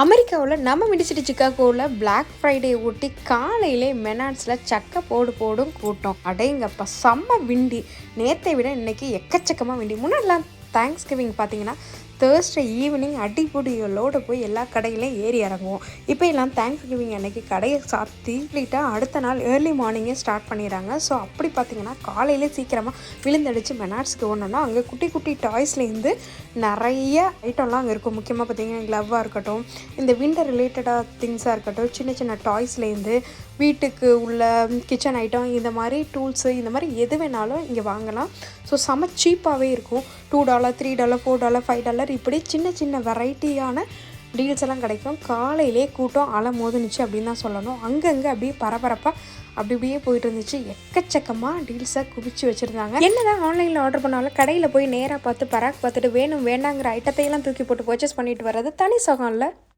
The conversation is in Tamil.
அமெரிக்காவில் நம்ம மிடிசிட்டி சிக்காகோவில் பிளாக் ஃப்ரைடே ஒட்டி காலையிலே மெனாட்ஸில் சக்கை போடும் கூட்டம். அடேங்கப்பா, செம்ம விண்டி. நேற்றை விட இன்னைக்கு எக்கச்சக்கமாக விண்டி. முன்னாடிலாம் தேங்க்ஸ் கிவிங் பார்த்தீங்கன்னா தேர்ஸ்டே ஈவினிங் அடிப்பொடிகளோடு போய் எல்லா கடையிலையும் ஏறி இறங்குவோம். இப்போ எல்லாம் தேங்க்ஸ் கிவிங் அன்னைக்கு கடையை சாத்தி கம்ப்ளீட்டாக அடுத்த நாள் ஏர்லி மார்னிங்கே ஸ்டார்ட் பண்ணிடுறாங்க. ஸோ அப்படி பார்த்திங்கன்னா காலையிலே சீக்கிரமாக விழுந்தடிச்சு மெனாட்ஸ்க்கு ஓடணுன்னா அங்கே குட்டி குட்டி டாய்ஸ்லேருந்து நிறைய ஐட்டம்லாம் அங்கே இருக்கும். முக்கியமாக பார்த்திங்கன்னா க்ளவ்வாக இருக்கட்டும், இந்த விண்டர் ரிலேட்டடாக திங்ஸாக இருக்கட்டும், சின்ன சின்ன டாய்ஸ்லேருந்து வீட்டுக்கு உள்ள கிச்சன் ஐட்டம், இந்த மாதிரி டூல்ஸு, இந்த மாதிரி எது வேணாலும் இங்கே வாங்கலாம். ஸோ செம சீப்பாகவே இருக்கும். $2, $3, $4, $5 இப்படி சின்ன சின்ன வெரைட்டியான டீல்ஸ் எல்லாம் கிடைக்கும். காலையிலே கூட்டம் அலை மோதுனுச்சு அப்படின்னு தான் சொல்லணும். அங்கங்கே அப்படியே பரபரப்பாக அப்படியே போயிட்டு இருந்துச்சு. எக்கச்சக்கமாக டீல்ஸை குவிச்சு வச்சுருந்தாங்க. என்னதான் ஆன்லைனில் ஆர்டர் பண்ணாலும் கடையில் போய் நேராக பார்த்து பராக் பார்த்துட்டு வேணும் வேண்டாங்கிற ஐட்டத்தையெல்லாம் தூக்கி போட்டு பர்ச்சேஸ் பண்ணிட்டு வர்றது தனி சுகம் இல்லை.